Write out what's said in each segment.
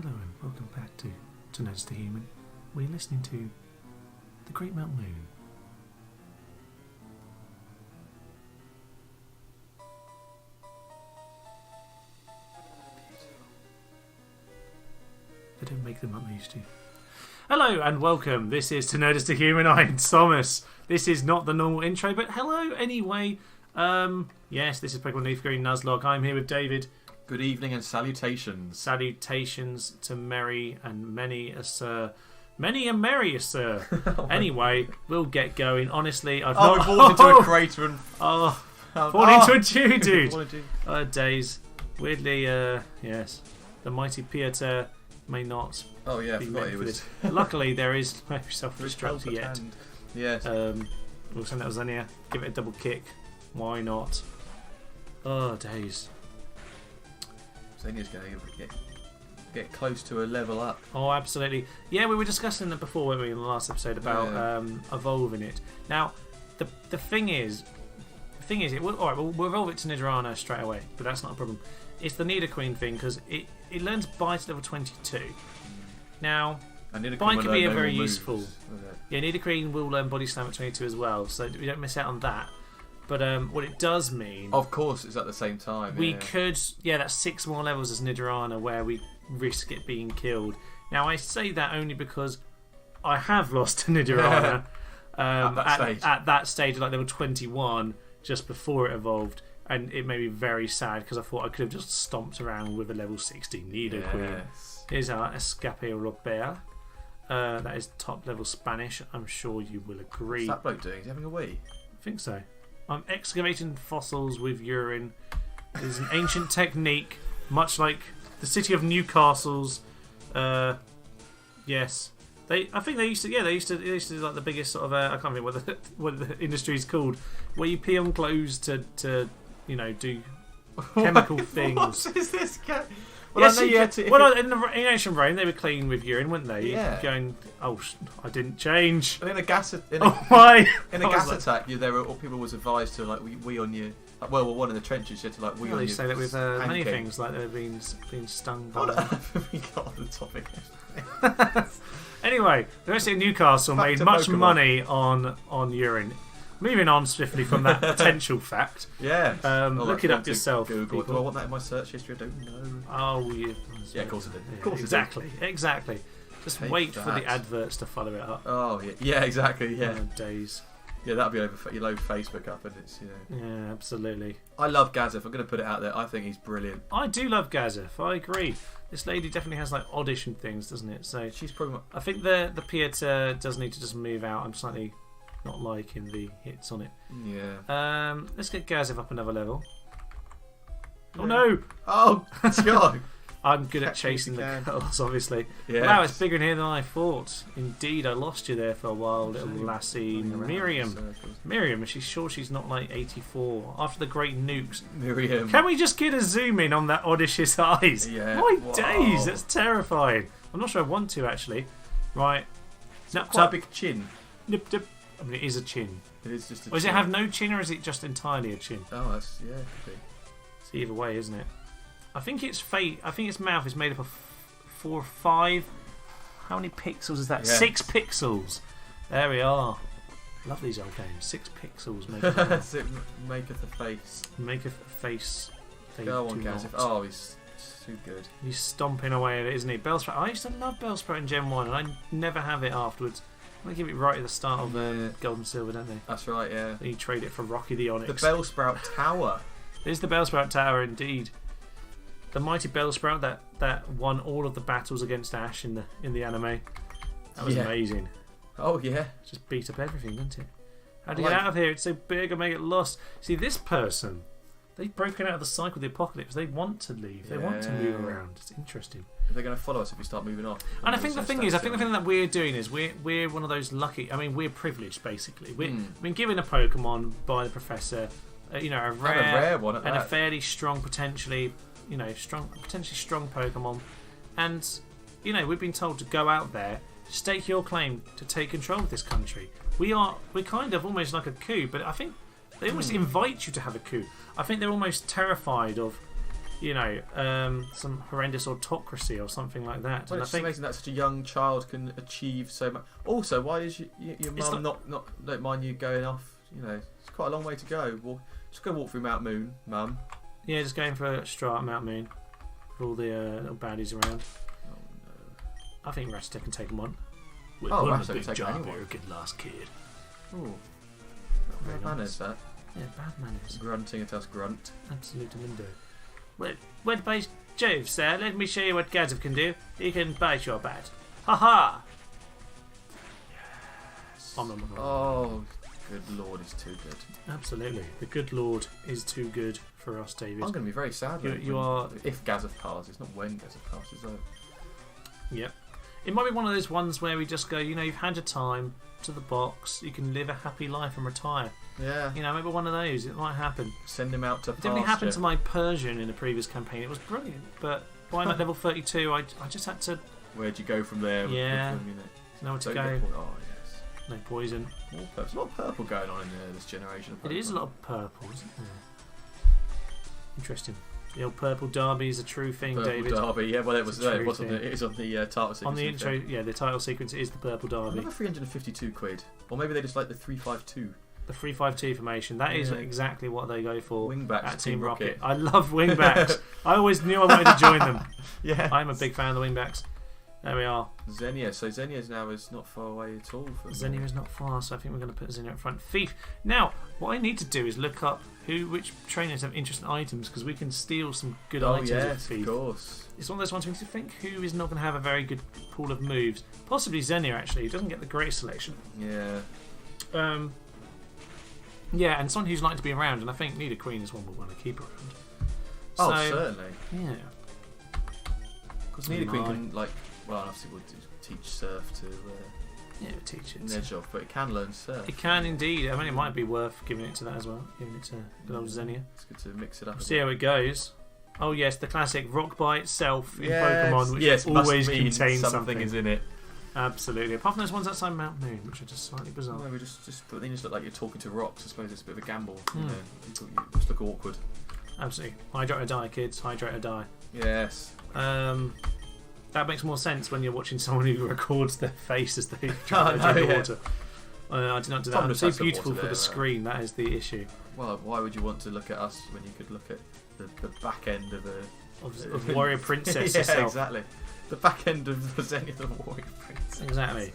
Hello and welcome back to Notice the Human. We're listening to The Great Mount Moon. They don't make them like they used to. Hello and welcome. This is To Notice the Human. I'm Thomas. This is not the normal intro, but hello anyway. Yes, this is Pokemon Leaf Green Nuzlocke. I'm here with David. Good evening and salutations. Salutations to merry and many a sir. Many and merry a sir. Anyway, we'll get going. Honestly, I've not fallen into a crater and fallen into a dew, dude. Days. Weirdly, yes, the mighty Pieter may not. Oh yeah, I be forgot meant it for was. this. Luckily, there is no self-destruct yet. Yes. We'll send that Zenia. Give it a double kick. Why not? Oh, days. Zenia's going to get close to a level up. Oh, absolutely. Yeah, we were discussing it before, weren't we, in the last episode about evolving it. Now, the thing is, all right, we'll evolve it to Nidorana straight away, but that's not a problem. It's the Nidoqueen thing because it learns Bite at level 22. Now, Bite can be a very useful. Yeah, Nidoqueen will learn Body Slam at 22 as well, so we don't miss out on that. But what it does mean... Of course, it's at the same time. We could... Yeah, that's 6 more levels as Nidorana where we risk it being killed. Now, I say that only because I have lost to Nidorana at that stage, like level 21, just before it evolved. And it made me very sad because I thought I could have just stomped around with a level 60 Nidoqueen. Yes. Here's our Escape Europea. That is top level Spanish. I'm sure you will agree. What's that bloke doing? Is he having a wee? I think so. I'm excavating fossils with urine. It is an ancient technique, much like the city of Newcastle's. Yes, I think they used to do like the biggest sort of. I can't remember what the industry is called, where you pee on clothes to do chemical things. What is this guy? Well, yes, in ancient Rome, they were clean with urine, weren't they? Yeah. Going, I didn't change. And in a gas attack, people was advised to like wee on your. Well, one in the trenches, you had to like wee on your. They say that with many things, like they've been stung by. What we got on the topic? Anyway, the rest of Newcastle made much money on urine. Moving on swiftly from that potential fact. Yeah. Look it up yourself. Google. Do I want that in my search history? I don't know. Oh, yeah. Yeah, of course I did. Yeah, of course exactly. Just wait for the adverts to follow it up. Oh, yeah. Yeah, exactly. Yeah. Days. Yeah, that'll be over. You load Facebook up and it's, Yeah, absolutely. I love Gazef. I'm going to put it out there. I think he's brilliant. I do love Gazef. I agree. This lady definitely has like oddish and things, doesn't it? So she's probably. I think the Pieter does need to just move out. I'm slightly not liking the hits on it. Yeah. Let's get Gazef up another level. Yeah. Oh no! Oh God! I'm good at chasing the girls, obviously. Yes. Wow, it's bigger in here than I thought. Indeed, I lost you there for a while, little lassie. Miriam, is she sure she's not like 84? After the great nukes. Miriam. Can we just get a zoom in on that oddish's eyes? Yeah. My days, that's terrifying. I'm not sure I want to, actually. Right. Quite a big chin. Nip. I mean, it is a chin. It is just a chin. Does it have no chin, or is it just entirely a chin? Oh, that's, yeah, it could be. It's either way, isn't it? I think its mouth is made up of 4 or 5. How many pixels is that? Yeah. 6 pixels. There we are. Love these old games. 6 pixels make maketh a face. Maketh a face. Go on, Gazef. Oh, he's too good. He's stomping away at it, isn't he? Bellsprout. I used to love Bellsprout in Gen 1, and I never have it afterwards. They give it right at the start of Gold and Silver, don't they? That's right, yeah. Then you trade it for Rocky the Onyx. The Bellsprout Tower. It is the Bellsprout Tower, indeed. The mighty Bellsprout that won all of the battles against Ash in the anime. That was amazing. Oh yeah. Just beat up everything, didn't it? How do you get out of here? It's so big, I make it lost. See, this person, they've broken out of the cycle of the apocalypse. They want to leave. They want to move around. It's interesting. They're going to follow us if we start moving off. And I think the thing that we're doing is we're one of those lucky. I mean, we're privileged basically. We've been given a Pokemon by the professor. A rare one at and that. a fairly strong, potentially strong Pokemon, and we've been told to go out there, stake your claim to take control of this country. We're kind of almost like a coup, but I think they almost invite you to have a coup. I think they're almost terrified of some horrendous autocracy or something like that. Well, and it's amazing that such a young child can achieve so much. Also, why is your mum don't mind you going off? It's quite a long way to go. Well, just go walk through Mount Moon, Mum. Yeah, just going for a stroll at Mount Moon with all the little baddies around. Oh no! I think Ratchet can take them on. Ratchet can take anyone. Good last kid. Ooh, bad manners that. Yeah, bad manners. Grunting at us, grunt. Absolute mundo. Well, by Jove, sir, let me show you what Gazav can do. He can bite your bat. Ha ha! Yes. Oh, good lord, he's too good. Absolutely. The good lord is too good for us, David. I'm going to be very sad if Gazav passes, not when Gazav passes, though. Yep. It might be one of those ones where we just go, you've had your time to the box, you can live a happy life and retire. Yeah. Maybe one of those. It might happen. Send him out to pasture. It definitely happened to my Persian in a previous campaign. It was brilliant, but by I'm at level 32, I just had to... Where'd you go from there? Yeah. Nowhere to go. Oh, yes. No poison. There's a lot of purple going on in this generation. It is a lot of purple, isn't there? Interesting. The old purple derby is a true thing, purple David. Derby, yeah. Well, it is on the title sequence. On the intro, yeah, the title sequence is the purple derby. Another 352 quid, or maybe they just like the 352. The 352 formation. That is exactly what they go for. Wingbacks at Team Rocket. Rocket. I love wingbacks. I always knew I wanted to join them. Yeah. I'm a big fan of the wingbacks. There we are. Xenia. So Xenia's now is not far away at all. Xenia is not far, so I think we're going to put Xenia up front. Thief. Now, what I need to do is look up which trainers have interesting items, because we can steal some good items with Thief. Of course. It's one of those ones we need to think who is not going to have a very good pool of moves. Possibly Xenia, actually. He doesn't get the greatest selection. Yeah. Yeah, and someone who's likely to be around, and I think Nido Queen is one we'll want to keep around. Oh, certainly. Yeah. Because Nido Queen can, obviously we'll teach Surf to teach it. Edge off, but it can learn Surf. It can indeed. I mean, it might be worth giving it to that as well. Giving it to good old Xenia. It's good to mix it up. See how it goes. Oh yes, the classic rock by itself in Pokemon, which always contains something is in it. Absolutely. Apart from those ones outside Mount Moon, which are just slightly bizarre. No, we just they just look like you're talking to rocks. I suppose it's a bit of a gamble. You just look awkward. Absolutely. Hydrate or die, kids. Hydrate or die. Yes. That makes more sense when you're watching someone who records their face as they try to drink the water. I do not do that. I'm too beautiful for the screen. That is the issue. Well, why would you want to look at us when you could look at the back end of of Warrior Princess herself? Yeah, exactly. The back end of the Xenia the Warrior Princess. Exactly.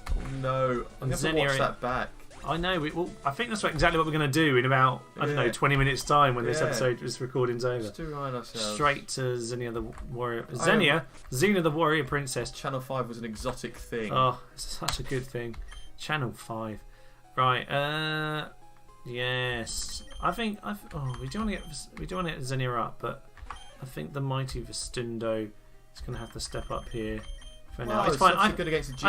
Oh no! I'm going to watch that back. I know. I think that's exactly what we're going to do in about 20 minutes time when this episode this recording's over. Just to remind ourselves. Straight to Xenia the Warrior. Xena the Warrior Princess. Channel 5 was an exotic thing. Oh, it's such a good thing. Channel 5. Right. Yes. I think. We do want to get Xenia up, but I think the mighty Vestundo is going to have to step up here. It's fine. I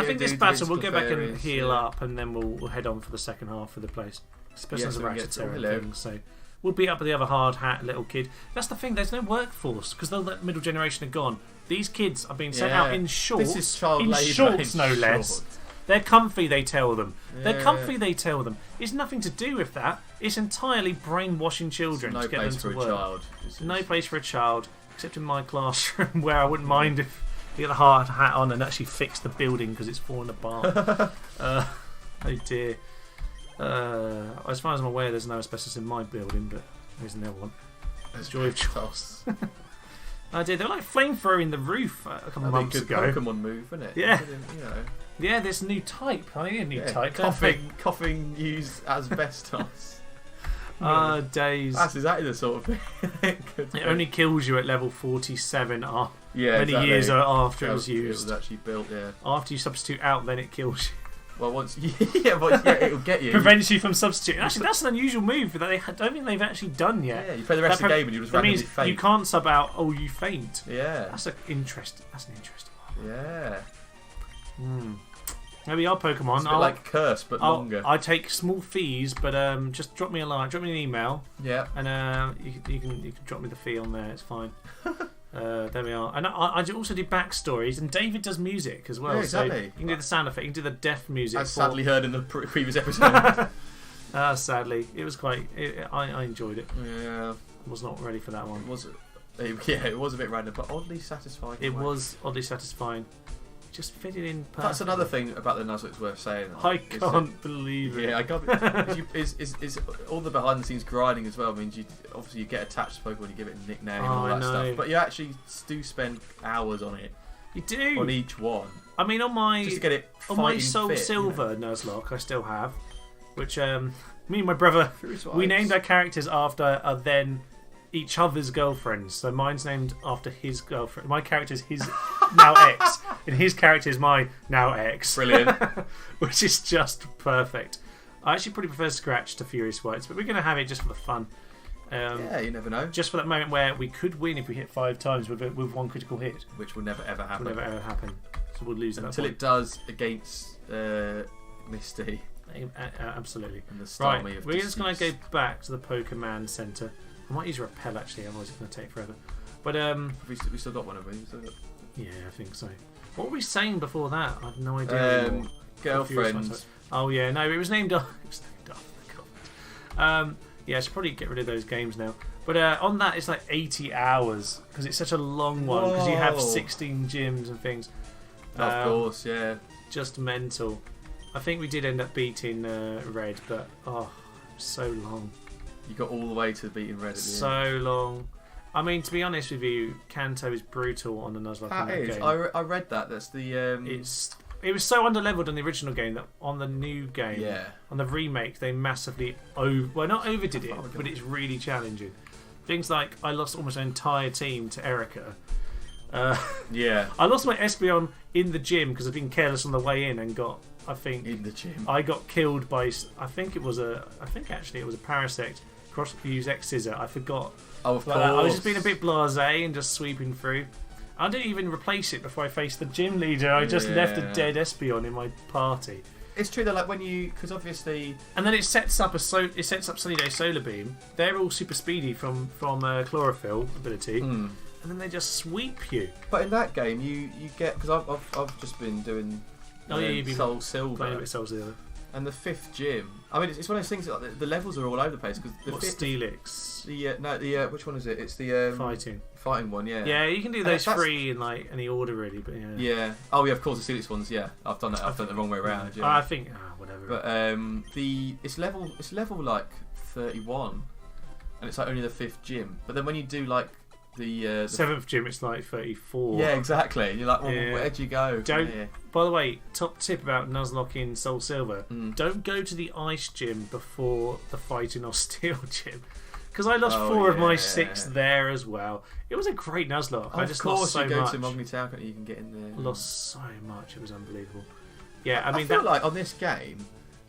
think this battle we'll go back and heal up, and then we'll head on for the second half of the place. Especially as a Ratchet thing. So we'll beat up the other hard hat little kid. That's the thing. There's no workforce because the middle generation are gone. These kids are being sent out in shorts. This is child in labour. Shorts, no less. They're comfy. They tell them. They're comfy. They tell them. It's nothing to do with that. It's entirely brainwashing children to get them to work. No place for a child, except in my classroom, where I wouldn't mind if. Get the hard hat on and actually fix the building because it's fallen apart. Oh dear. As far as I'm aware, there's no asbestos in my building, but there's another one. It's joy of choice. Oh dear, they're like flamethrowing the roof a couple of months ago. Pokemon move, isn't it? Yeah. Yeah, this new type. I need a new type. Coughing used asbestos. Days. That's exactly the sort of thing. It only kills you at level 47 many years after it was used. It was actually built, After you substitute out, then it kills you. Well, it'll get you. Prevents you from substituting. Actually, that's an unusual move that I don't think they've actually done yet. Yeah, you play the rest of the game and you just randomly faint. That means you can't sub out, you faint. Yeah. That's an interesting one. Yeah. Maybe our Pokemon. It's a bit like Curse, but longer. I take small fees, but just drop me a line, drop me an email. Yeah. And you can drop me the fee on there. It's fine. There we are. And I also do backstories, and David does music as well. Yeah, exactly. So you can do the sound effect, you can do the deaf music. As sadly heard in the previous episode. Sadly, it was quite. I enjoyed it. Yeah. I was not ready for that one. Was it? It was a bit random, but oddly satisfying. It was oddly satisfying. Just fit it in perfectly. That's another thing about the Nuzlocke that's worth saying. I can't believe it. Yeah, I can't. Is all the behind the scenes grinding as well means obviously you get attached to Pokemon, you give it a nickname and all that stuff. But you actually do spend hours on it. You do on each one. I mean, on my just to get it on my Soul Silver Nuzlocke, I still have, which me and my brother we named our characters after then each other's girlfriends. So mine's named after his girlfriend. My character's his now ex, and his character is my now ex. Brilliant. Which is just perfect. I actually pretty prefer Scratch to Furious Whites, but we're going to have it just for the fun. Yeah, you never know. Just for that moment where we could win if we hit 5 times with one critical hit. Which will never ever happen. Will never ever happen. So we'll lose until it does against Misty. Absolutely. And the right, we're just going to go back to the Pokemon Centre. I might use Repel actually, otherwise it's going to take forever. But we still got one of these. Yeah, I think so. What were we saying before that? I have no idea. Girlfriend. Oh yeah, no, it was named after the girlfriend. Yeah, I should probably get rid of those games now. But on that, it's like 80 hours because it's such a long one. Because you have 16 gyms and things. Of course, yeah. Just mental. I think we did end up beating Red, but so long. You got all the way to beating Red at the end. So long. I mean, to be honest with you, Kanto is brutal on the Nuzlocke. That is. Game. I read that. That's the. It was so underleveled on the original game that on the new game, on the remake, they massively not overdid it, but it's really challenging. Things like I lost almost an entire team to Erica. I lost my Espeon in the gym because I'd been careless on the way in and got. I think in the gym. I got killed by. I think it was a Parasect. Use X Scissor. I forgot. Oh, of course. I was just being a bit blasé and just sweeping through. I didn't even replace it before I faced the gym leader. I just left a dead Espeon in my party. It's true that like when you, because obviously, and then it sets up Sunny Day Solar Beam. They're all super speedy from Chlorophyll ability, and then they just sweep you. But in that game, you get because I've just been doing you've been Soul Silver, playing a bit Soul Silver. And the 5th gym. I mean, it's one of those things that like, the levels are all over the place because the Steelix. Which one is it? It's the fighting one. Yeah. Yeah, you can do those free in like any order really, but yeah. Yeah. Oh yeah, of course the Steelix ones. Yeah, I've done that. I've done it the wrong way around. Yeah. I think whatever. But it's level like 31, and it's like only the 5th gym. But then when you do like the 7th gym, it's like 34. Yeah, exactly. You're like, where'd you go? By the way, top tip about Nuzlocke in Soul Silver: don't go to the Ice Gym before the Fighting or Steel Gym, because I lost 4 of my 6 there as well. It was a great Nuzlocke. I just lost so much. Of course, you go to Mogni Town, you can get in there. Lost so much. It was unbelievable. Yeah, I feel like on this game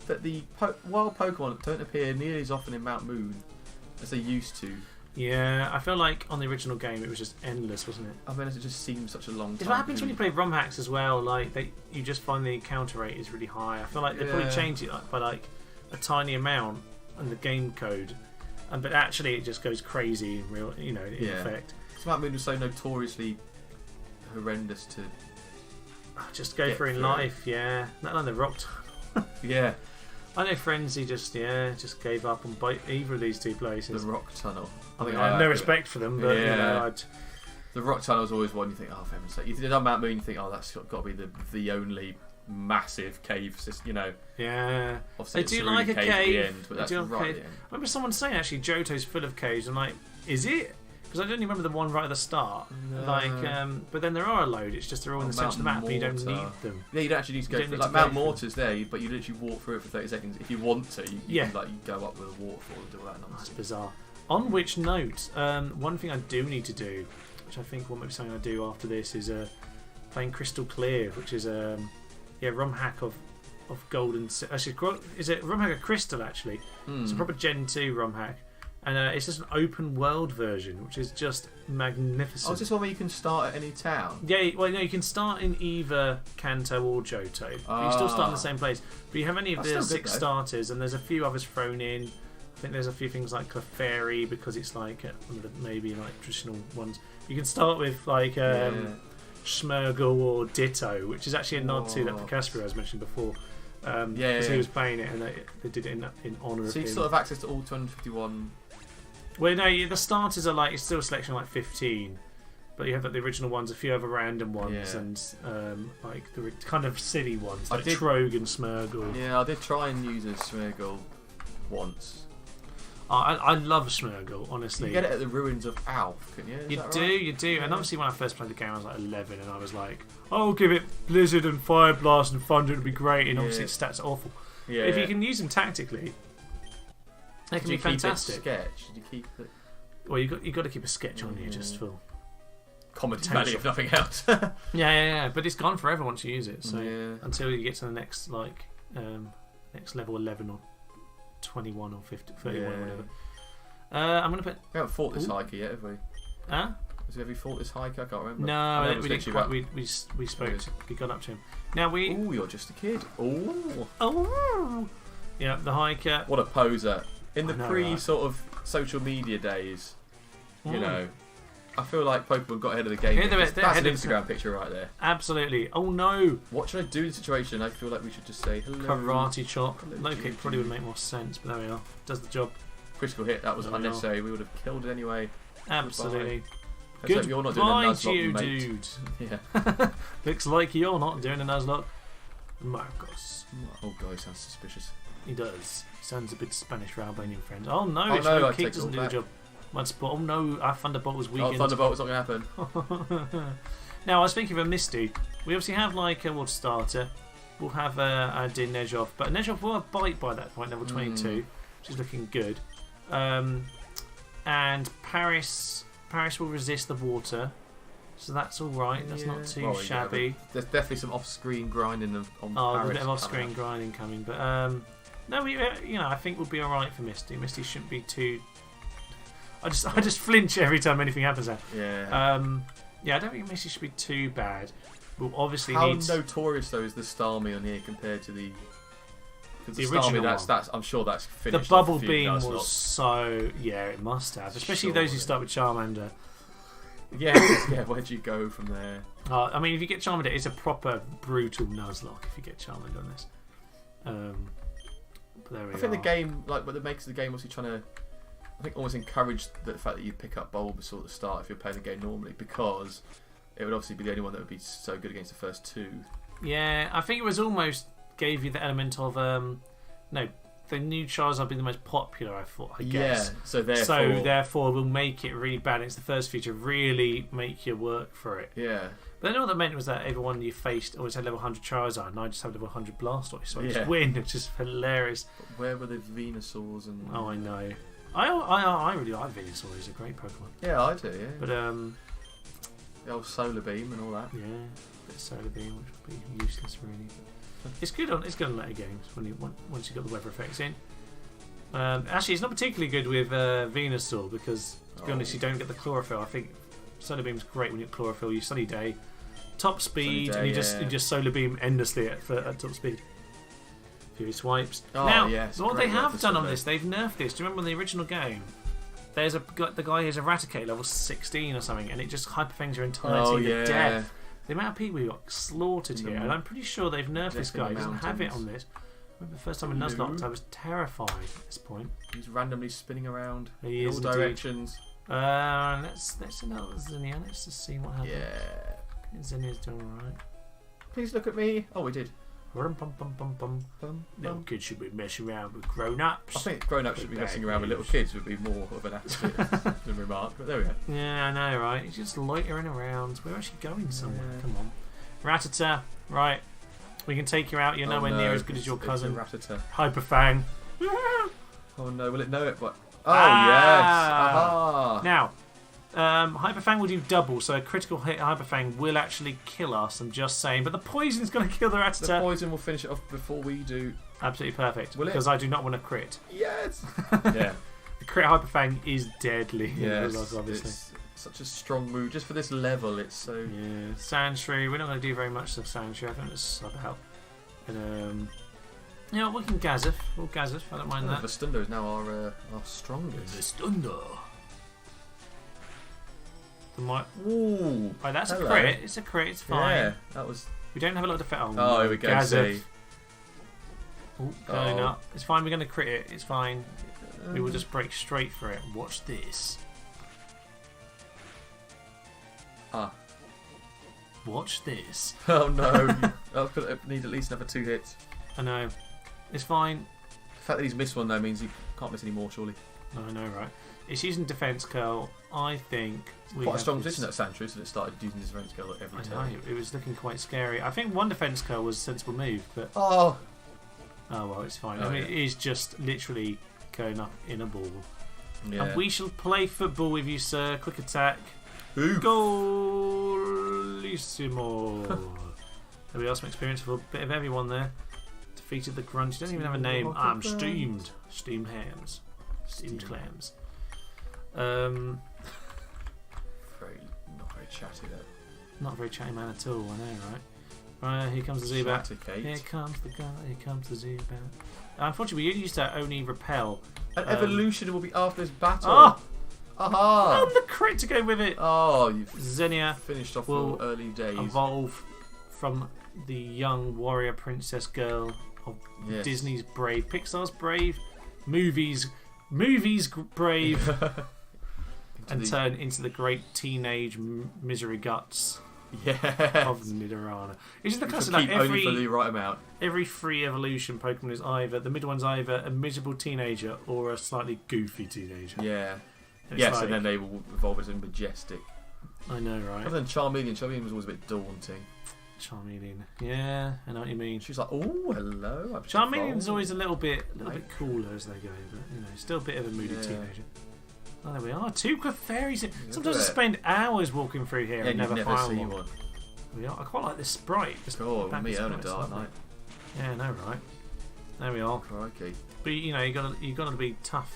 that the wild Pokemon don't appear nearly as often in Mount Moon as they used to. Yeah, I feel like on the original game it was just endless, wasn't it? I mean, it just seems such a long time. It's what happens when you play ROM hacks as well. Like you just find the counter rate is really high. I feel like they probably changed it by like a tiny amount in the game code, but actually it just goes crazy in real, in effect. Mount Moon was so notoriously horrendous to just go through in life. Yeah, not on the rock. Yeah. I know friends who just gave up on either of these two places. The Rock Tunnel. I have no respect for them, but the Rock Tunnel is always one you think, for heaven's sake. You did on Mount Moon, you think, that's got to be the only massive cave system, Yeah. Obviously, I do like a cave. At the end, but that's right at the end. I remember someone saying actually Johto's full of caves. I'm like, is it? Because I don't remember the one right at the start. No. But then there are a load. It's just they're all in the centre of the map, and you don't need them. Yeah, you don't actually need to go through it. Like Mount Mortar's there, but you literally walk through it for 30 seconds. If you want to, you can go up with a waterfall and do all that nonsense. That's bizarre. On which note, one thing I do need to do, which I think what might be something I do after this, is playing Crystal Clear, which is ROM hack of gold and actually, is it ROM hack of Crystal actually? It's a proper Gen 2 ROM hack. And it's just an open world version, which is just magnificent. Oh, is this one where you can start at any town? Yeah, well, no, you can start in either Kanto or Johto. You still start in the same place. But you have any of the 6 starters, and there's a few others thrown in. I think there's a few things like Clefairy, because it's like one of the maybe like traditional ones. You can start with like Schmergle or Ditto, which is actually a nod to that Picasso I was mentioned before. Because he was playing it, and they did it in honour of him. So you sort of have access to all 251 Well, no, the starters are like, it's still a selection of like 15. But you have like the original ones, a few other random ones, and like the kind of silly ones, like Trough and Smurgle. Yeah, I did try and use a Smurgle once. I love Smurgle, honestly. You get it at the ruins of Alf, can you? You do. Yeah. And obviously when I first played the game, I was like 11, and I was like, I'll give it Blizzard and Fire Blast and Thunder, it'll be great, and obviously its stats are awful. Yeah, if you can use them tactically, they can be fantastic. Sketch? Did you keep it? Well, you got to keep a sketch on you just for comedy value, if nothing else. yeah. But it's gone forever once you use it. So until you get to the next next level 11 or 21 or 50, 31 or whatever. I'm gonna put. We haven't fought this hiker yet, have we? Huh? Have you fought this hiker? I can't remember. No, we didn't quite. We spoke. We got up to him. Now we. Oh, you're just a kid. Oh. Yeah, the hiker. What a poser! In the sort of social media days, you know. I feel like Pokemon got ahead of the game. That's an Instagram picture right there. Absolutely. Oh no! What should I do in the situation? I feel like we should just say hello. Karate chop. Locate probably would make more sense, but there we are. Does the job. Critical hit. That was unnecessary. We would have killed it anyway. Absolutely. Good. You're not doing a Nuzlocke, mate. Dude. Yeah. Looks like you're not doing a Nuzlocke. Marcos. Oh god, he sounds suspicious. He does. Sounds a bit Spanish for Albanian friends. Oh no! Its kick doesn't do the job. Mud spot. Oh no, our Thunderbolt was weakened. Thunderbolt's not going to happen. Now, I was thinking of a Misty. We obviously have like a water starter. We'll have a Nejov, but Nejov will have Bite by that point, level 22, which is looking good. And Paris will resist the water, so that's all right. That's not too shabby. Yeah, there's definitely some off-screen grinding on Paris. Oh, there's a bit of off-screen grinding coming, but no, I think we'll be all right for Misty. Misty shouldn't be too. I just flinch every time anything happens there. Yeah. I don't think Misty should be too bad. We'll obviously How notorious though is the Starmie on here compared to the original Starmie? That's I'm sure that's finished. The Bubble Beam was so it must have, especially those who start with Charmander. Yeah. Where'd you go from there? I mean, if you get Charmander, it's a proper brutal Nuzlocke. If you get Charmander on this, but there we are. I think the game, like what makes the game, obviously trying to. I think almost encouraged the fact that you pick up Bulbasaur at the start if you're playing the game normally, because it would obviously be the only one that would be so good against the first two. Yeah, I think it was almost gave you the element of the new Charizard being the most popular. I guess. Yeah, so therefore we'll make it really bad. It's the first feature, really make you work for it. Yeah. But then all that meant was that everyone you faced always had level 100 Charizard, and I just had level 100 Blastoise, so I just win, which is hilarious. But where were the Venusaurs and? Oh, I know. I really like Venusaur. He's a great Pokemon. Yeah, I do. Yeah. But the old Solar Beam and all that. Yeah, a bit of Solar Beam, which would be useless really. But it's good on later games once you've got the weather effects in. Actually, it's not particularly good with Venusaur because, to be honest, you don't get the chlorophyll. I think Solar Beam's great when you get chlorophyll. You Sunny Day, top speed, and you just Solar Beam endlessly at top speed. Few swipes. What they have done on this, they've nerfed this. Do you remember in the original game? There's the guy who's Eradicate level 16 or something, and it just hyperfangs your entirety to death. The amount of people who got slaughtered here, and I'm pretty sure they've nerfed this guy. He doesn't have it on this. I remember the first time in Nuzlocke, I was terrified at this point. He's randomly spinning around in all directions. Let's another Zinnia. Let's just see what happens. Yeah. Zinnia's doing alright. Please look at me. Oh, we did. Little kids should be messing around with grown-ups. I think grown-ups should be messing around with little kids would be more of an attitude than remark, but there we go. Yeah, I know, right? He's just loitering around. We're actually going somewhere. Come on. Rattata, right. We can take you out. You're nowhere near as good as your cousin. Rattata. Hyperfang. Oh no, will it know it? But yes. Aha. Now, Hyperfang will do double, so a critical hit Hyperfang will actually kill us, I'm just saying. But the poison's going to kill the Rattata. The poison will finish it off before we do. Absolutely perfect. Will because I do not want to crit. Yes! Yeah. The crit Hyperfang is deadly. Yes, obviously. It's such a strong move. Just for this level, it's so... Yeah. Sandshrew. We're not going to do very much of Sandshrew. I think let's sub out. And, we can Gazeth. We'll Gazeth. I don't mind that. Vestunda is now our strongest. Vestunda. Ooh, right, that's a crit. It's a crit. It's fine. Yeah, that was. We don't have a lot of defense. Oh, here we go. Gazeth. Oh, going up. It's fine. We're going to crit it. It's fine. We will just break straight for it. Watch this. Watch this. Oh no! I'll need at least another 2 hits. I know. It's fine. The fact that he's missed one though means he can't miss any more, surely. I know, right? It's using defense curl. I think quite a strong position at Sanctuary, so it started using his defense curl every turn. It was looking quite scary. I think one defense curl was a sensible move, but oh well, it's fine. I mean, it is just literally going up in a ball. Yeah. And we shall play football with you, sir. Quick attack. Oof. Goalissimo. There we are, some experience for a bit of everyone there. Defeated the grunge. You don't even have a name. I'm steamed. Steamed hams. Steamed clams. Not very chatty though. Not a very chatty man at all, I know, right? Right, here comes the Zubat. Here comes the guy, here comes the Zubat. Unfortunately, we used to only repel. An evolution will be after this battle. Oh! Aha! And the crit to go with it! Oh, you've Xenia finished off will your early days. Evolve from the young warrior princess girl of Disney's Brave, Pixar's Brave, movies Brave, and turn into the great teenage misery guts of Nidorana. It's just the classic like only for the right amount. Every free evolution Pokemon is the middle one's either a miserable teenager or a slightly goofy teenager. Yeah. And yes, and then they will evolve into majestic. I know, right? Other than Charmeleon was always a bit daunting. Charmeleon, yeah, I know what you mean. She's like, oh, hello. Charmeleon's always a little bit cooler as they go, but still a bit of a moody teenager. Oh, there we are. 2 Clefairies. Sometimes I spend hours walking through here and never find one. We are. I quite like this sprite. Me on a dark night. Yeah, I know, right? There we are. Crikey. But you got to be tough.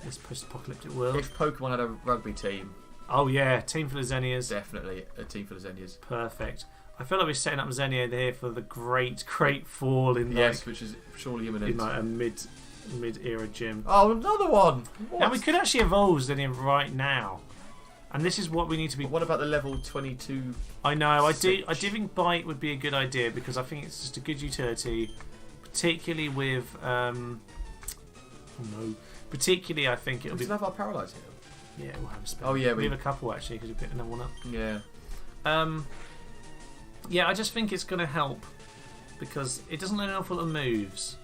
This post-apocalyptic world. If Pokemon had a rugby team. Oh yeah, team full of Xenias. Definitely a team full of Xenias. Perfect. I feel like we're setting up Xenia here for the great fall in which is surely imminent. In like a mid-era gym. Oh, another one! What? Now we could actually evolve Xenia right now, and this is what we need to be. But what about the level 22? I know. I do think Bite would be a good idea because I think it's just a good utility, particularly with Particularly, I think it'll be. Does it have our Paralyze here? Yeah, we'll have a spell. Oh yeah, we have a couple actually because we picked another one up. Yeah. Yeah, I just think it's going to help because it doesn't learn an awful lot of moves,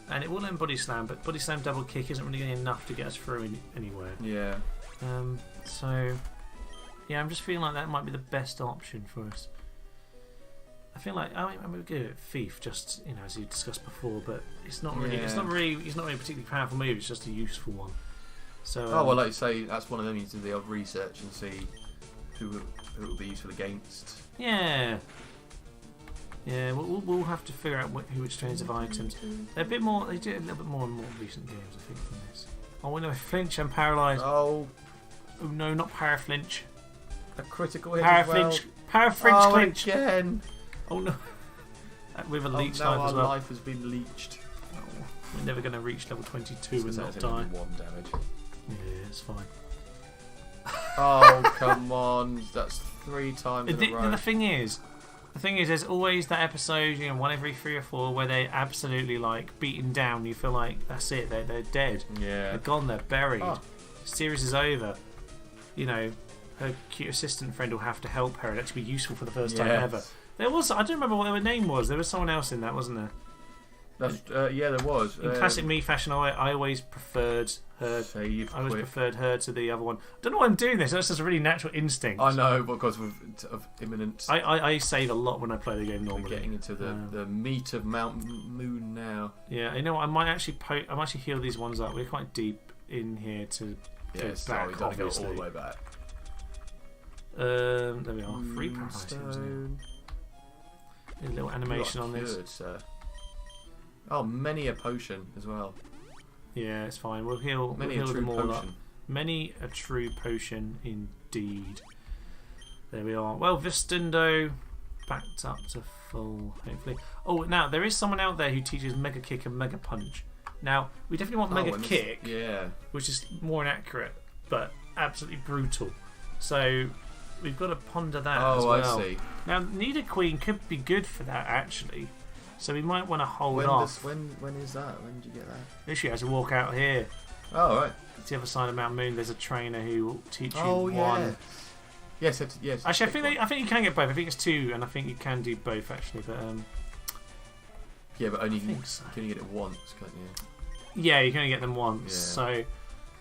and it will learn Body Slam, but Body Slam double kick isn't really enough to get us through anywhere. Yeah. So, yeah, I'm just feeling like that might be the best option for us. I feel like I'm good at Thief, just as you discussed before, but it's not really. It's not really a particularly powerful move. It's just a useful one. So. Well, like you say, that's one of them. You do the old research and see who it will be useful against. Yeah. Yeah, we'll have to figure out which strains of items. They're a bit more. They do it a little bit more in more recent games, I think, than this. Oh no, flinch and paralyze. Oh no, not paraflinch. A critical hit. Paraflinch. Paraflinch clinch. Again. Oh no. With a leech life as well. Our life has been leeched. Oh, we're never going to reach level 22 and not die. 1 damage. Yeah, it's fine. Oh come on! That's 3 times in a row. The thing is, there's always that episode, one every 3 or 4, where they absolutely beaten down. You feel like that's it. They're dead. Yeah. They're gone. They're buried. Series is over. Her cute assistant friend will have to help her and actually be useful for the first time ever. I don't remember what their name was. There was someone else in that, wasn't there? Yeah, there was. In classic me fashion, I always preferred her. Preferred her to the other one. I don't know why I'm doing this. That's just a really natural instinct. I know, because of imminent. I save a lot when I play the game normally. We're getting into the meat of Mount Moon now. Yeah, you know what? I might actually heal these ones up. We're quite deep in here to go back. Obviously, go all the way back. There we are. Free paralysis. A little animation on this. Good, sir. Oh, many a potion as well. Yeah, it's fine. We'll heal them all up. Many a true potion indeed. There we are. Well, Vistundo backed up to full, hopefully. Oh, now there is someone out there who teaches Mega Kick and Mega Punch. Now, we definitely want Mega Kick, which is more inaccurate, but absolutely brutal. So we've got to ponder that as well. I see. Now, Nidoqueen could be good for that, actually. So we might want to hold when off. When is that? When did you get that? Literally, you have to walk out here. Oh, right. It's the other side of Mount Moon. There's a trainer who will teach you Oh, one. Yes, yes. Actually, I think you can get both. I think it's 2, and I think you can do both actually. But yeah, but only think so. Can you get it once? Can't you? Yeah, you can only get them once. Yeah. So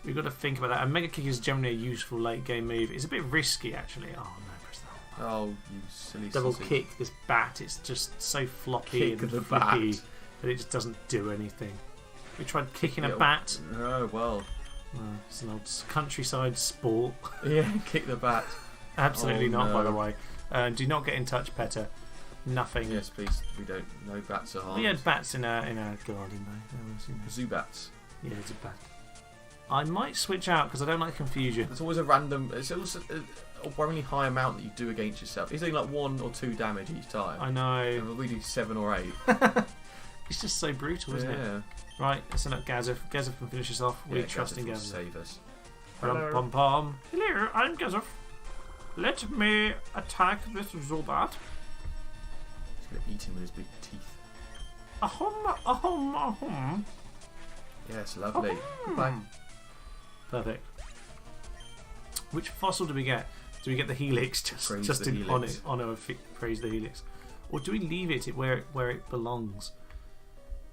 we've got to think about that. And Mega Kick is generally a useful late game move. It's a bit risky actually. Oh no, press that. Oh, you silly Double sausage. kick this bat. It's just so floppy Kick and the flippy bat. that it just doesn't do anything. We tried kicking a bat. Oh well. It's an old countryside sport. Yeah, kick the bat. Absolutely not, no. by the way. Do not get in touch, Petter. Nothing. Yes, please. We don't. No bats are harmed. We had bats in our garden though. Zoo bats. Yeah, it's a bat. I might switch out because I don't like confusion. There's always a random. It's also a worryingly high amount that you do against yourself. He's doing like 1 or 2 damage each time. I know. And we do 7 or 8. It's just so brutal, isn't it? Yeah. Right, let's send up Gazef. Gazef can finish us off. We trust in Gazef. Save us. Hello. Pom pom. Hello, I'm Gazef. Let me attack this Zubat. He's going to eat him with his big teeth. Ahom, ahom, ahom. Yes, lovely. Goodbye. Perfect. Which fossil do we get? Do we get the Helix just in honour of praise the Helix, or do we leave it where it belongs?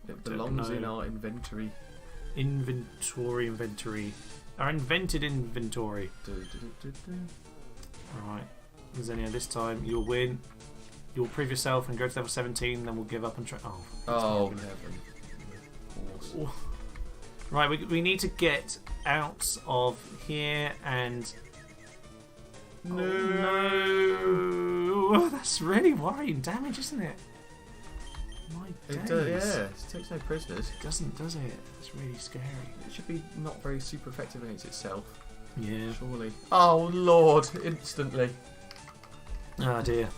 It belongs in our inventory. Inventory. Our invented inventory. Alright. Zennia, this time you'll win. You'll prove yourself and go to level 17, then we'll give up and try. Oh, heaven. Awesome. Right, we need to get out of here and. No! Oh, that's really worrying damage, isn't it? My days. It does, yeah. It takes no prisoners. It doesn't, does it? It's really scary. It should be not very super effective against itself. Yeah. Surely. Oh, Lord. Instantly. Oh, dear.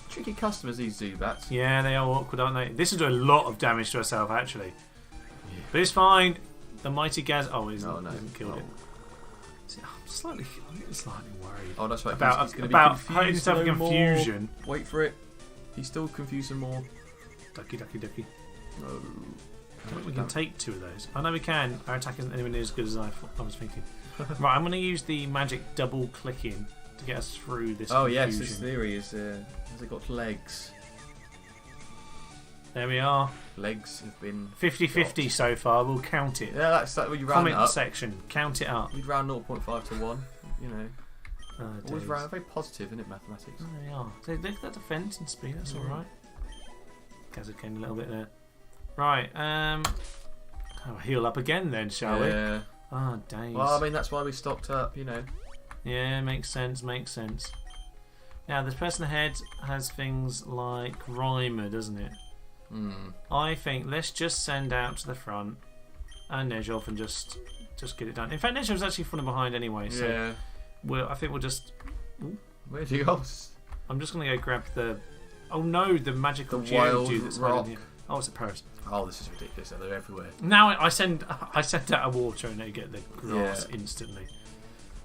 Tricky customers, these Zubats. Yeah, they are awkward, aren't they? This will do a lot of damage to herself, actually. Yeah. But it's fine. The mighty Gaz. Oh, he hasn't killed it. I'm slightly worried. Oh, that's right. About he's going to be hurting himself in confusion. More. Wait for it. He's still confused some more. Ducky, ducky, ducky. No. I think we can take 2 of those. I know we can. Our attack isn't anywhere near as good as I was thinking. Right, I'm going to use the magic double clicking to get us through this. Oh, confusion. yes. This theory is has it got legs? There we are. Legs have been 50-50 so far. We'll count it. Yeah, that's what you round Comment it up. section. Count it up. We'd round 0.5 to 1. You know. Always round. Very positive, isn't it, mathematics? Oh, they are. So look at that defence and speed. That's all right. Gazza came a little bit there. Right. I'll heal up again then, shall we? Yeah. Oh, days. Well, I mean, that's why we stocked up, you know. Yeah, makes sense, makes sense. Now, this person ahead has things like Rhymer, doesn't it? I think let's just send out to the front and Nezhov and just get it done. In fact, Nezhov's actually front and behind anyway, so yeah. I think we'll just... Ooh. Where'd you go? I'm just going to go grab the... Oh no, the magical wild that's rock. here. Oh, it's a Paris. Oh, this is ridiculous. They're everywhere. Now I send out a water and they get the grass instantly.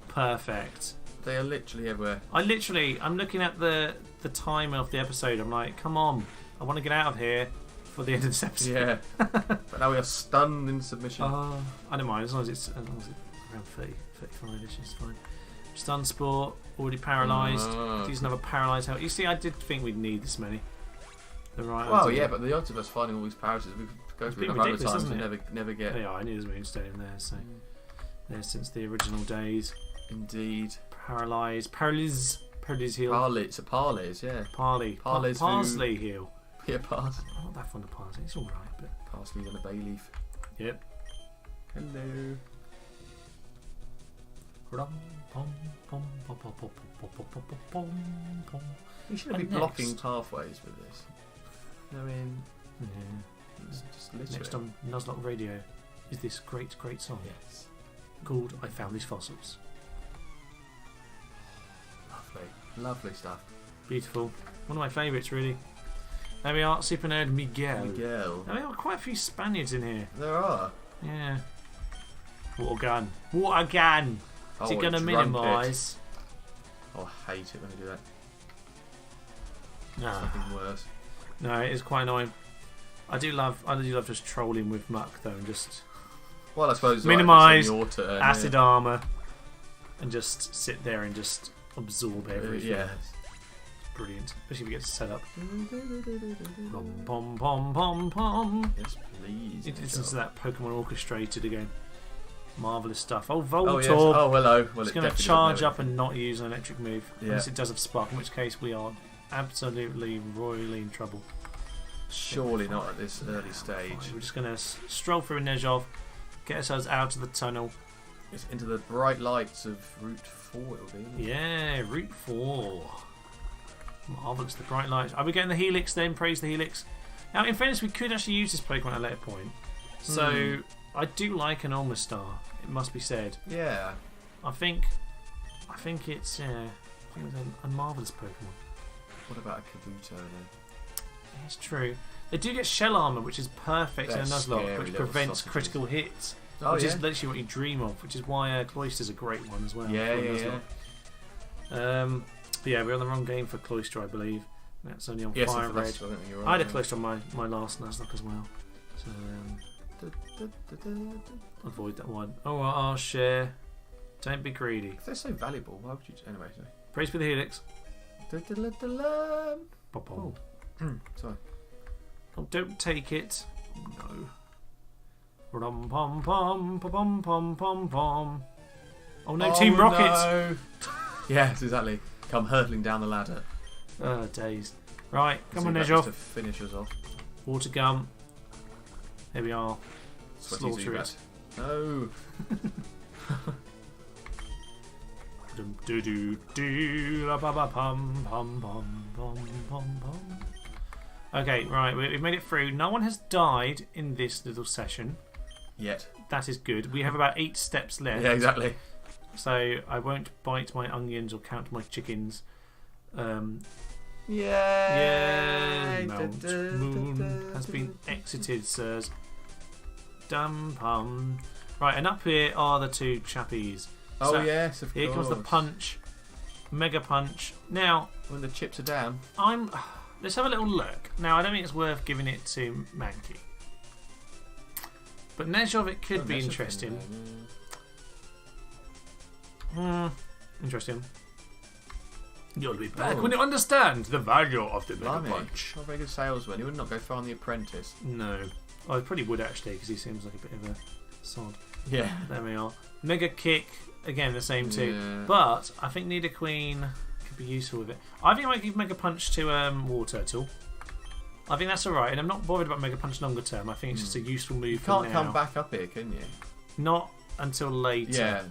Perfect. They are literally everywhere. I'm looking at the timer of the episode. I'm like, come on, I want to get out of here for the end of this episode. Yeah. But now we are stunned in submission. I don't mind as long as it's around 30, 35ish. It's fine. Stun sport, already paralysed. Use another paralysed health. You see, I did think we'd need this many. Well, yeah, but the odds of us finding all these paralyses, we go through a hundred times and never get. Yeah, I knew there's moonstone in there, so there since the original days. Indeed. Paralyse heal. It's a Parley's, yeah. Parsley heal. Yeah, parsley. I'm not that fond of parsley. It's all right, but parsley and a bay leaf. Yep. Hello. You shouldn't be blocking pathways with this. I mean, just literally. Next on Nuzlocke Radio is this great song. Yes. Called "I Found These Fossils." Lovely stuff. Beautiful. One of my favourites, really. There we are, Super Nerd Miguel. Now, there are quite a few Spaniards in here. There are. Yeah. What a gun! Is it going to minimise? Oh, I hate it when they do that. Nah. Something worse. No, it is quite annoying. I do love just trolling with muck though, and just I suppose minimise your turn, acid armour, and just sit there and just absorb everything. Yeah. Brilliant, especially if we get to set up. Pom pom pom pom. Yes, please. It listens to that Pokemon orchestrated again. Marvellous stuff. Oh, Voltorb. Oh, yes. Oh, hello. Well, it's going to charge up and not use an electric move. Unless it does have Spark, in which case we are absolutely royally in trouble. Surely not at this early stage. We're just going to stroll through Nezhov, get ourselves out of the tunnel. It's into the bright lights of Route 4 it'll be. Yeah, Route 4. Marvellous, the bright lights. Are we getting the Helix then? Praise the Helix. Now, in fairness, we could actually use this Pokemon at a later point. So, I do like an Omastar, it must be said. Yeah. I think it's a marvellous Pokemon. What about a Kabuto then? It's true. They do get shell armour, which is perfect in a Nuzlocke, which prevents sausages. critical hits. Which is literally what you dream of, which is why Cloyster's a great one as well. Yeah. But yeah, we're on the wrong game for Cloyster, I believe. That's only on Fire Red. I had a Cloyster on my last Nuzlocke as well. So, avoid that one. Oh, I'll share. Don't be greedy. If they're so valuable, why would you... Anyway, sorry. Praise for the Helix. Pop on. Sorry. Oh, don't take it. No. Rum pom pom pom pom pom pom. Oh no, Team Rocket! No. Yes, exactly. Come hurtling down the ladder. Dazed. Right, come on, Nezhov. To finish us off. Water gun. Here we are. Sweaty Slaughter it. No. Do do do la ba ba pum pum pum pum pum pum. Okay, right, we've made it through. No one has died in this little session. Yet. That is good. We have about 8 steps left. Yeah, exactly. So I won't bite my onions or count my chickens. Yay! Mount Moon has been exited, sirs. Dum pum. Right, and up here are the 2 chappies. Oh so yes, of course. Here comes the punch. Mega punch. Now, when the chips are down. Let's have a little look. Now, I don't think it's worth giving it to Mankey. But Nezhov, it could be interesting. Interesting. You'll be back when you understand the value of the Mega Punch. Not a very good salesman. He would not go far on The Apprentice. No. I probably would actually, because he seems like a bit of a sod. Yeah. There we are. Mega Kick, again, the same too. Yeah. But I think Nidoqueen could be useful with it. I think I might give Mega Punch to War Turtle. I think that's alright, and I'm not bothered about Mega Punch longer term. I think it's just a useful move. You can't come back up here, can you? Not until later. Yeah.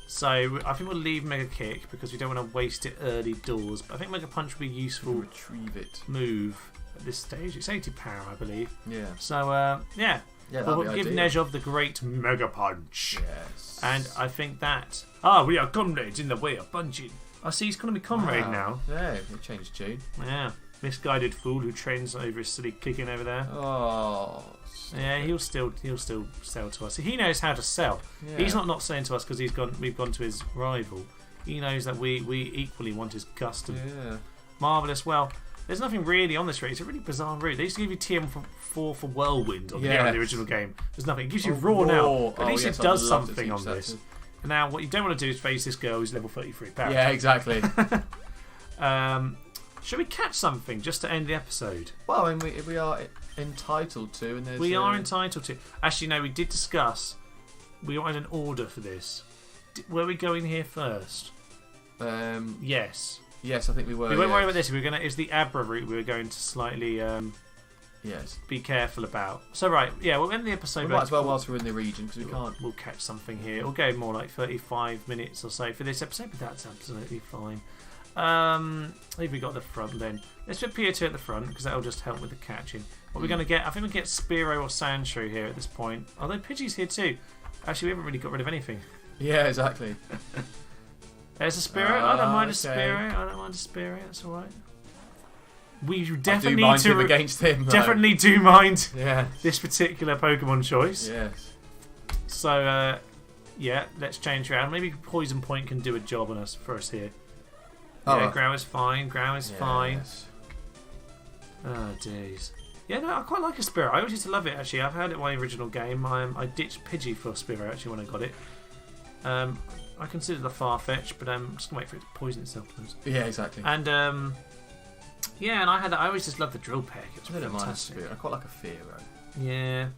So I think we'll leave Mega Kick because we don't want to waste it early doors. But I think Mega Punch would be a useful retrieve it move at this stage. It's 80 power, I believe. Yeah. So yeah. We'll give Nezhov the great Mega Punch. Yes. And I think that we are comrades in the way of punching. I see he's calling me comrade now. Yeah, he changed tune. Yeah. Misguided fool who trains over his silly kicking over there. Oh. Yeah, he'll still sell to us. He knows how to sell. Yeah. He's not selling to us because we've gone to his rival. He knows that we equally want his custom. Yeah. Marvellous. Well, there's nothing really on this route. It's a really bizarre route. They used to give you TM4 for Whirlwind on the original game. There's nothing. It gives you raw now. But at least it does something on this. And now what you don't want to do is face this girl who's level 33 power. Yeah, exactly. Should we catch something just to end the episode? Well, I mean, we are entitled to. And we are entitled to. Actually, no, we did discuss. We wanted an order for this. Were we going here first? Yes. Yes, I think we were. We won't worry about this. It's the Abra route we were going to slightly be careful about. So right, yeah, we'll end the episode. We might as well whilst we're in the region because we can't. We'll catch something here. It'll go more like 35 minutes or so for this episode, but that's absolutely fine. I think we got the front then. Let's put Pikachu at the front because that'll just help with the catching. What we're going to get, I think we'll get Spearow or Sandshrew here at this point. Although Pidgey's here too. Actually, we haven't really got rid of anything. Yeah, exactly. There's a Spearow. I don't mind a Spearow. I don't mind a Spearow. That's all right. We definitely need to against him. Definitely do mind yeah. this particular Pokemon choice. Yes. So yeah, let's change around. Maybe Poison Point can do a job on us for us here. Yeah, Growl is fine. Growl is fine. Oh, jeez. Yeah, no, I quite like a Spearow. I always used to love it, actually. I've had it in my original game. I ditched Pidgey for Spearow, actually, when I got it. I considered the far-fetched, but I'm just going to wait for it to poison itself. Yeah, exactly. And, yeah, and I always just loved the drill peck. It was fantastic. I quite like a Fearow. Yeah.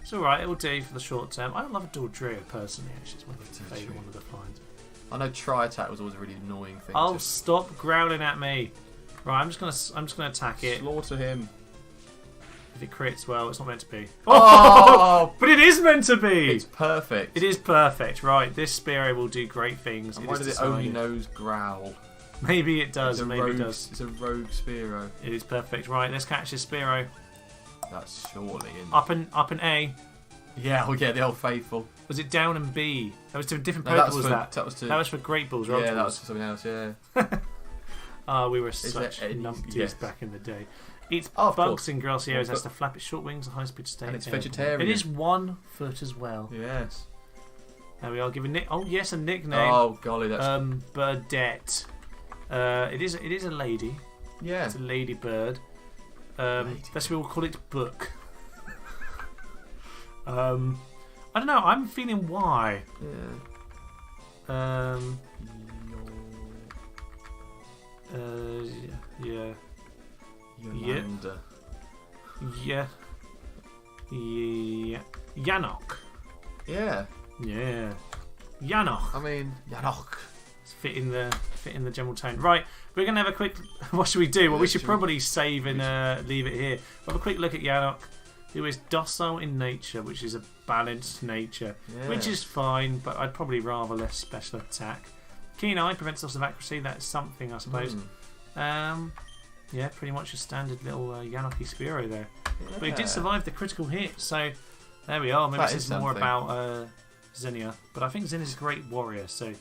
It's alright, it'll do for the short term. I love a Dodrio, personally, actually. It's my favourite one of the finds. I know Tri-Attack was always a really annoying thing. Oh, stop growling at me. Right, I'm just gonna attack it. Slaughter him. If it crits, well, it's not meant to be. Oh! But it is meant to be! It's perfect. It is perfect, right. This Spearow will do great things. And why does it only knows growl? Maybe it does, maybe it does. It's a rogue Spearow. It is perfect. Right, let's catch this Spearow. That's surely in. Up and A. Yeah, we'll get the old faithful. Was it down and B? That was to a different No, Pokeballs, that. That was for Great Balls, right? Yeah, that was for something else, yeah. We were such numpties back in the day. Eats bugs course. In grassy areas, has to flap its short wings at high speed to stay. And it's vegetarian. It is 1 foot as well. Yes. There we are, giving Nick. Oh yes, a nickname. Oh golly, that's. Birdette. It is a lady. Yeah. It's a lady bird. That's what we'll call it. Book. I don't know. I'm feeling why. Yeah. Yeah. Yolanda. Yeah. Yanok. Yeah. Yeah. Yanok. I mean, Yanok. It's fit in the general tone. Right, we're gonna have a quick. What should we do? Well, we should probably save and leave it here. We'll have a quick look at Yanok, who is docile in nature, which is a balanced nature, which is fine, but I'd probably rather less special attack. Keen eye prevents loss of accuracy. That's something, I suppose. Yeah, pretty much a standard little Yanoki Spearow there. Yeah. But he did survive the critical hit, so there we are. Maybe this is more about Xenia, but I think Xenia's a great warrior, so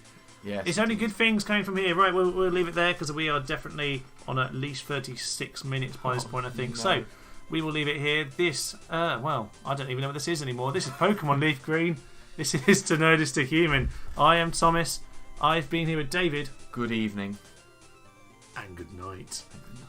it's only good things coming from here. Right, we'll leave it there because we are definitely on at least 36 minutes by this point, I think. No. So we will leave it here. This, well, I don't even know what this is anymore. This is Pokemon Leaf Green. This is To Nerd to Human. I am Thomas. I've been here with David. Good evening. And good night. And good night.